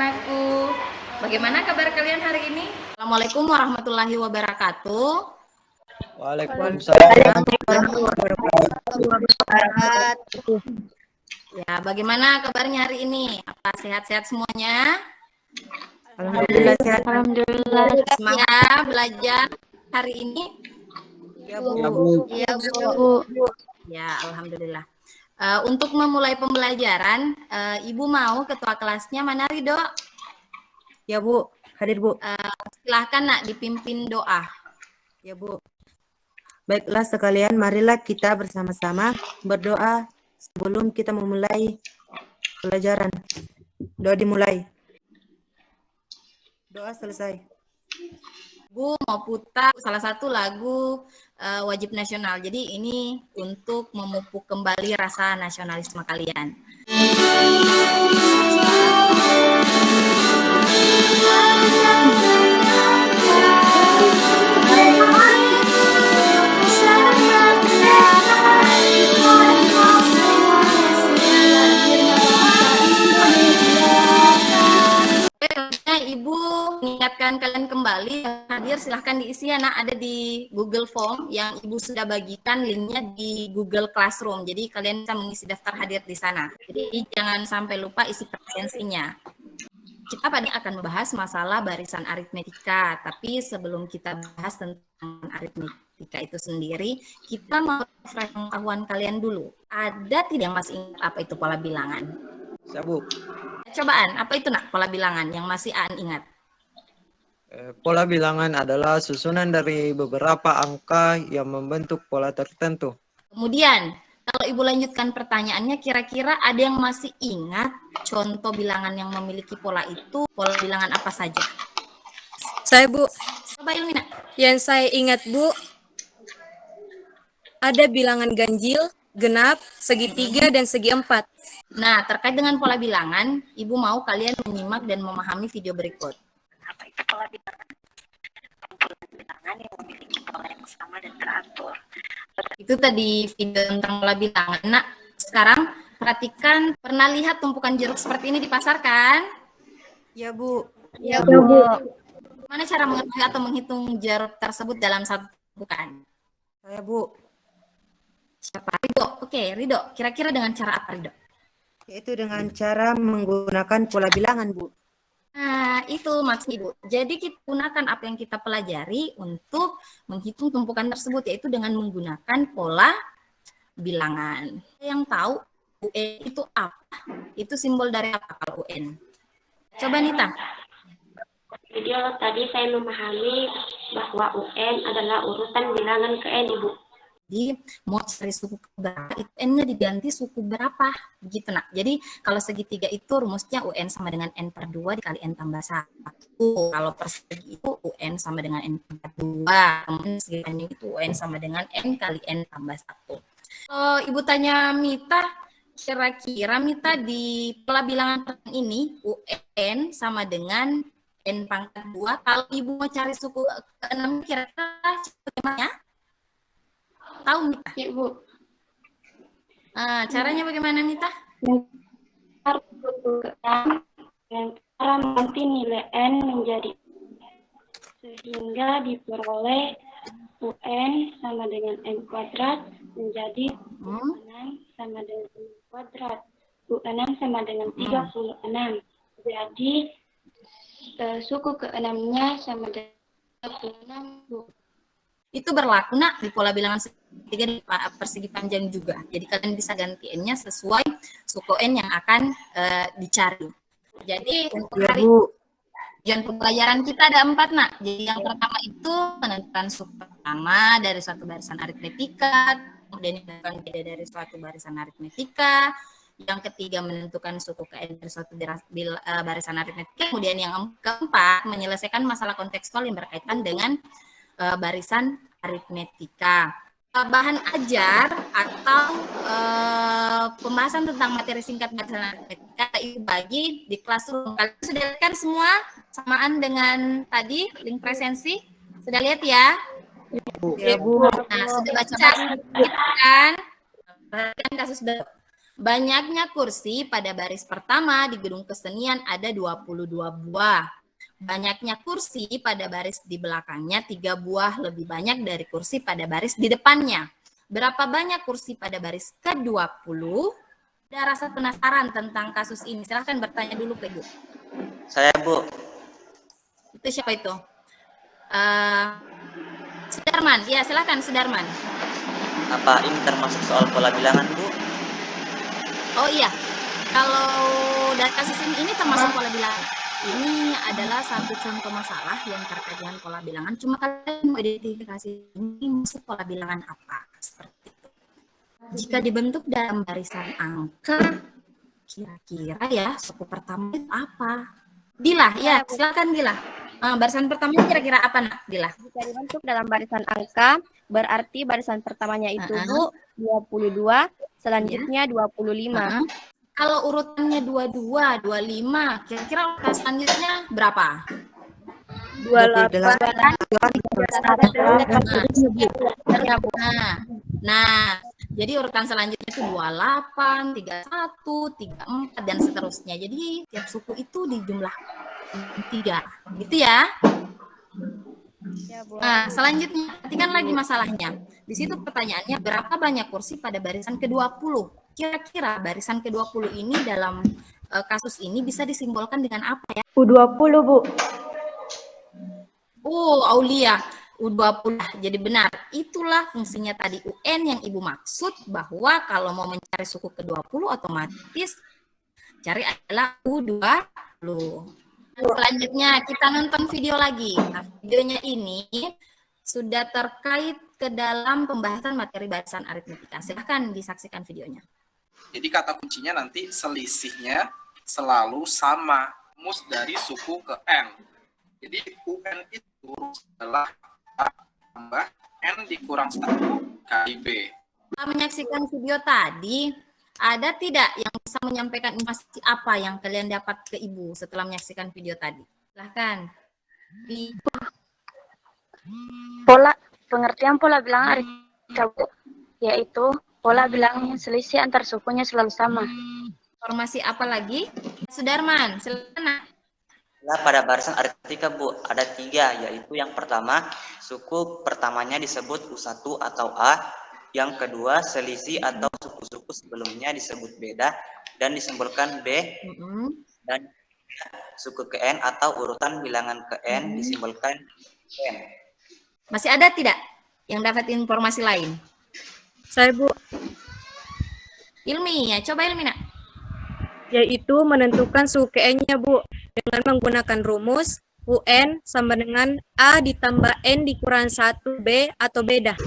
anak-anakku. Bagaimana kabar kalian hari ini? Assalamualaikum warahmatullahi wabarakatuh. Waalaikumsalam warahmatullahi wabarakatuh. Ya, bagaimana kabarnya hari ini? Apa sehat-sehat semuanya? Alhamdulillah sehat. Alhamdulillah. Semangat belajar hari ini? Ya, Bu. Iya, Bu. Ya, alhamdulillah. Untuk memulai pembelajaran, Ibu mau ketua kelasnya mana, Ridho? Ya, Bu. Hadir, Bu. Silahkan nak dipimpin doa. Ya, Bu. Baiklah sekalian, marilah kita bersama-sama berdoa sebelum kita memulai pelajaran. Doa dimulai. Doa selesai. Bu mau putar salah satu lagu wajib nasional. Jadi ini untuk memupuk kembali rasa nasionalisme kalian. Ibu mengingatkan kalian kembali hadir, silahkan diisi ya nak, ada di Google Form yang Ibu sudah bagikan linknya di Google Classroom, jadi kalian bisa mengisi daftar hadir di sana. Jadi jangan sampai lupa isi presensinya. Kita pada akan membahas masalah barisan aritmetika, tapi sebelum kita bahas tentang aritmetika itu sendiri, kita mau refresh pengetahuan kalian dulu. Ada tidak yang masih ingat apa itu pola bilangan? Sabu. Cobaan, apa itu nak pola bilangan yang masih Aan ingat? Pola bilangan adalah susunan dari beberapa angka yang membentuk pola tertentu. Kemudian, kalau Ibu lanjutkan pertanyaannya, kira-kira ada yang masih ingat contoh bilangan yang memiliki pola itu, pola bilangan apa saja? Saya, Bu. Coba Ilmina. Yang saya ingat, Bu, ada bilangan ganjil, genap, segitiga, dan segi empat. Nah, terkait dengan pola bilangan, Ibu mau kalian menyimak dan memahami video berikut. Apa itu pola bilangan? Kumpulan bilangan yang memiliki pola yang sama dan teratur. Itu tadi video tentang pola bilangan. Nah, sekarang perhatikan, pernah lihat tumpukan jeruk seperti ini di pasar kan? Ya, Bu. Ya, Bu. Mana cara mengetahui atau menghitung jeruk tersebut dalam satu tumpukan? Saya, Bu. Siapa? Ridho. Oke, Ridho. Kira-kira dengan cara apa, Ridho? Yaitu dengan cara menggunakan pola bilangan, Bu. Nah, itu maksud Ibu. Jadi kita gunakan apa yang kita pelajari untuk menghitung tumpukan tersebut, yaitu dengan menggunakan pola bilangan. Yang tahu UN itu apa? Itu simbol dari apa kalau UN? Coba Nita. Video tadi saya memahami bahwa UN adalah urutan bilangan ke N, Ibu. Jadi mau cari suku berapa, itu N-nya diganti suku berapa, begitu nak. Jadi kalau segitiga itu rumusnya UN sama dengan N per 2 dikali N tambah 1. Kalau persegi itu UN sama dengan N per 2. Kemudian segitiga itu UN sama dengan N kali N tambah 1. Kalau Ibu tanya Mita, kira-kira Mita di pola bilangan ini UN sama dengan N pangkat 2. Kalau Ibu mau cari suku ke-6, kira-kira bagaimana? Tahu Mita? Ya, Bu. Caranya bagaimana Mita? Yang cara nanti nilai N menjadi sehingga diperoleh UN sama dengan N kuadrat menjadi 6 sama dengan N kuadrat. 6 sama dengan 36. Jadi suku ke-6-nya sama dengan 36, Bu. Itu berlaku nak di pola bilangan segitiga di persegi panjang juga. Jadi kalian bisa ganti N-nya sesuai suku N yang akan dicari. Jadi untuk hari tujuan pembelajaran kita ada 4 nak. Jadi yang pertama itu menentukan suku pertama dari suatu barisan aritmetika, kemudian menentukan beda dari suatu barisan aritmetika. Yang ketiga menentukan suku ke N dari suatu barisan aritmetika. Kemudian yang keempat menyelesaikan masalah kontekstual yang berkaitan dengan barisan aritmetika. Bahan ajar atau pembahasan tentang materi singkat barisan aritmetika itu bagi di Classroom. Kalian sudah lihat kan semua samaan dengan tadi link presensi? Sudah lihat ya? Ya, Bu. Nah, sudah baca kan? Perhatikan kasus Banyaknya kursi pada baris pertama di gedung kesenian ada 22 buah. Banyaknya kursi pada baris di belakangnya 3 buah, lebih banyak dari kursi pada baris di depannya. Berapa banyak kursi pada baris ke-20? Ada rasa penasaran tentang kasus ini? Silahkan bertanya dulu ke Ibu. Saya, Bu. Itu siapa itu? Sudarman. Ya, silakan Sudarman. Apa ini termasuk soal pola bilangan, Bu? Oh iya, kalau dari kasus ini termasuk pola bilangan. Ini adalah satu contoh masalah yang terkait dengan pola bilangan. Cuma kalian mau identifikasi ini masuk pola bilangan apa? Seperti itu. Jika dibentuk dalam barisan angka, kira-kira ya suku pertama itu apa? Dila, ya silakan Dila. Barisan pertama kira-kira apa nak, Dila? Jika dibentuk dalam barisan angka, berarti barisan pertamanya itu Bu 22, selanjutnya 25. Kalau urutannya 22, 25, kira-kira urutan selanjutnya berapa? 28. Nah, jadi urutan selanjutnya itu 28, 31, 34 dan seterusnya. Jadi tiap suku itu dijumlah 3, gitu ya. Nah, selanjutnya perhatikan lagi masalahnya. Di situ pertanyaannya berapa banyak kursi pada barisan ke-20? Kira-kira barisan ke-20 ini dalam kasus ini bisa disimbolkan dengan apa ya? U20, Bu. Aulia, U20. Jadi benar, itulah fungsinya tadi UN yang Ibu maksud, bahwa kalau mau mencari suku ke-20 otomatis cari adalah U20. Selanjutnya kita nonton video lagi. Nah, videonya ini sudah terkait ke dalam pembahasan materi barisan aritmetika. Silahkan disaksikan videonya. Jadi kata kuncinya nanti selisihnya selalu sama mus dari suku ke N. Jadi UN itu adalah A tambah N dikurang 1 kali B. Setelah menyaksikan video tadi, ada tidak yang bisa menyampaikan informasi apa yang kalian dapat ke Ibu setelah menyaksikan video tadi? Silahkan. Pengertian pola bilangan aritmetika, Bu, yaitu pola bilangan selisih antar sukunya selalu sama. Informasi apa lagi? Sudarman, silakan. Nah, pada barisan aritmetika, Bu, ada 3, yaitu yang pertama, suku pertamanya disebut U1 atau A, yang kedua, selisih atau suku-suku sebelumnya disebut beda dan disimbolkan B, dan suku ke N atau urutan bilangan ke N disimbolkan N. Masih ada tidak yang dapat informasi lain? Saya, Bu. Ilmi, ya coba Ilmi nak. Yaitu menentukan suku N-nya, Bu, dengan menggunakan rumus UN sama dengan A ditambah N dikurang 1B atau beda.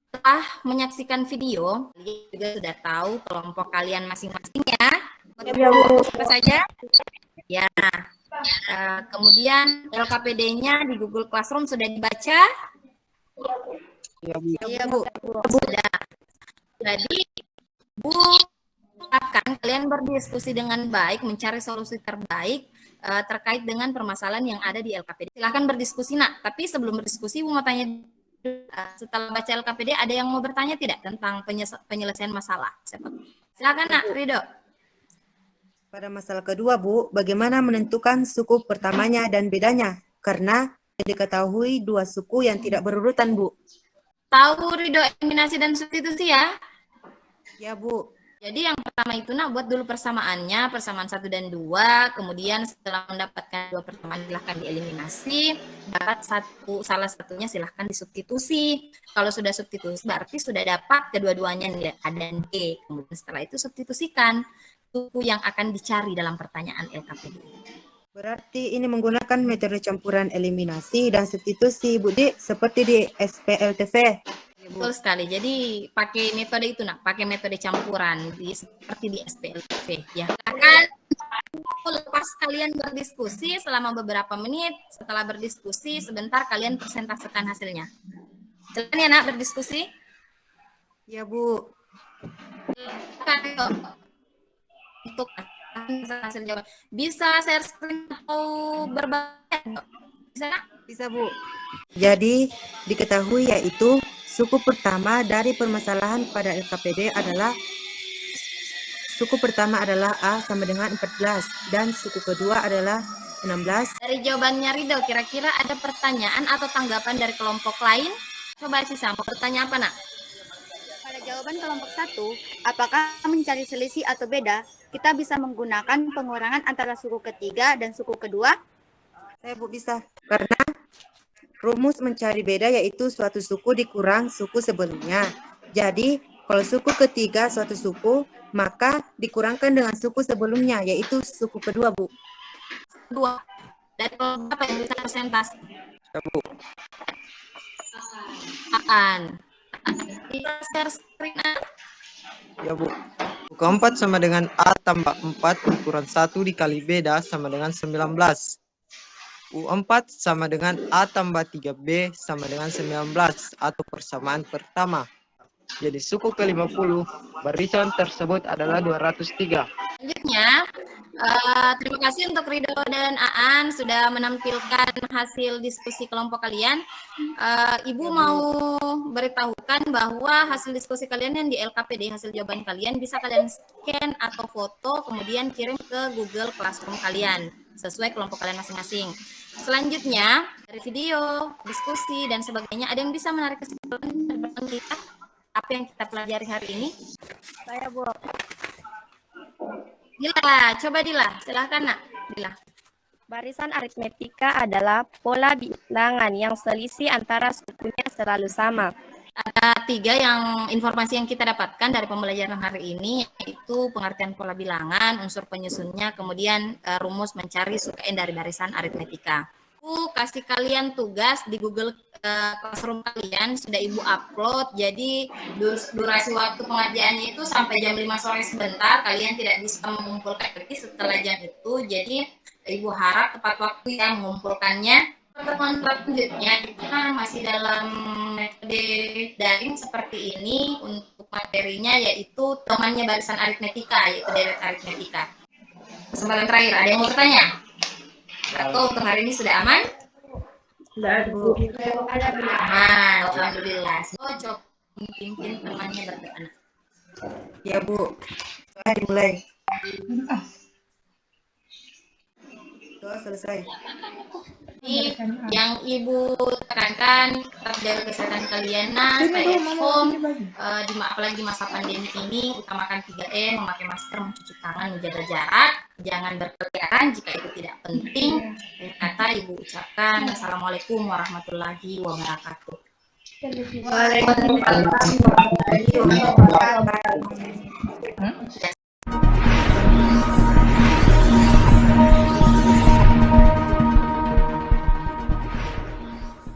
Setelah menyaksikan video, kalian juga sudah tahu kelompok kalian masing-masing ya. Apa saja? Ya. Kemudian LKPD-nya di Google Classroom sudah dibaca? Iya, Bu. Sudah. Jadi, Bu akan kalian berdiskusi dengan baik, mencari solusi terbaik terkait dengan permasalahan yang ada di LKPD. Silahkan berdiskusi, nak. Tapi sebelum berdiskusi, Bu mau tanya, setelah baca LKPD, ada yang mau bertanya tidak tentang penyelesaian masalah? Silakan, nak. Ridho. Pada masalah kedua, Bu, bagaimana menentukan suku pertamanya dan bedanya? Karena diketahui 2 suku yang tidak berurutan, Bu. Tahu Ridho eliminasi dan substitusi ya? Ya, Bu. Jadi yang pertama itu nak buat dulu persamaannya, persamaan 1 dan 2, kemudian setelah mendapatkan 2 persamaan silahkan dieliminasi, dapat salah satunya silahkan disubstitusi. Kalau sudah substitusi berarti sudah dapat kedua-duanya nilai A dan B. Kemudian setelah itu substitusikan suku yang akan dicari dalam pertanyaan LKPD. Berarti ini menggunakan metode campuran eliminasi dan substitusi, Bu Dik, seperti di SPLTV. Betul sekali. Jadi pakai metode itu nak, pakai metode campuran seperti di SPLTV ya. Akan lepas kalian berdiskusi selama beberapa menit, setelah berdiskusi sebentar kalian presentasekan hasilnya. Silakan ya nak berdiskusi. Ya, Bu. Untuk hasil jawaban. Bisa share screen atau berbagi? Bisa nak? Bisa, Bu. Jadi, diketahui yaitu suku pertama dari permasalahan pada LKPD adalah suku pertama adalah A sama dengan 14 dan suku kedua adalah 16. Dari jawabannya Rido, kira-kira ada pertanyaan atau tanggapan dari kelompok lain? Coba Sisa, mau bertanya apa, Nak? Pada jawaban kelompok 1, apakah mencari selisih atau beda, kita bisa menggunakan pengurangan antara suku ketiga dan suku kedua? Saya Bu bisa, karena rumus mencari beda yaitu suatu suku dikurang suku sebelumnya. Jadi, kalau suku ketiga suatu suku, maka dikurangkan dengan suku sebelumnya, yaitu suku kedua, Bu. Kedua. Dari kelompok apa yang bisa persentase? Ya, Bu. Aan. Kita share screen, A. Ya, Bu. Keempat sama dengan A tambah 4 ukuran 1 dikali beda sama dengan 19. U4 sama dengan A tambah 3B sama dengan 19 atau persamaan pertama. Jadi suku ke-50 barisan tersebut adalah 203. Selanjutnya, terima kasih untuk Rido dan Aan sudah menampilkan hasil diskusi kelompok kalian. Ibu mau beritahukan bahwa hasil diskusi kalian yang di LKPD, hasil jawaban kalian bisa kalian scan atau foto, kemudian kirim ke Google Classroom kalian, sesuai kelompok kalian masing-masing. Selanjutnya, dari video, diskusi, dan sebagainya, ada yang bisa menarik kesimpulan tentang kita? Apa yang kita pelajari hari ini? Saya, Bu. Dila, coba Dila, silahkan Nak. Dila. Barisan aritmetika adalah pola bilangan yang selisih antara sukunya selalu sama. Ada 3 informasi yang kita dapatkan dari pembelajaran hari ini, yaitu pengertian pola bilangan, unsur penyusunnya, kemudian rumus mencari suku N dari barisan aritmetika. Aku kasih kalian tugas di Google Classroom kalian, sudah Ibu upload, jadi durasi waktu pengerjaannya itu sampai jam 5 sore sebentar, kalian tidak bisa mengumpulkan lagi setelah jam itu, jadi Ibu harap tepat waktu yang mengumpulkannya. Pertemuan selanjutnya kita masih dalam metode daring seperti ini, untuk materinya yaitu temannya barisan aritmetika, yaitu deret aritmetika. Kesempatan terakhir, ada yang mau bertanya? Atau untuk hari ini sudah aman? Sudah, Bu. Aman, alhamdulillah. Coba pimpin temannya bertanya. Ya, Bu. Sudah dimulai. Doa selesai. Ini yang Ibu tekankan, tetap jaga kesehatan kalian, stay at home, apalagi di masa pandemi ini, utamakan 3M, memakai masker, mencuci tangan, menjaga jarak, jangan berkeliaran jika itu tidak penting. Akhir kata Ibu ucapkan, Assalamualaikum warahmatullahi wabarakatuh. Waalaikumsalam warahmatullahi wabarakatuh.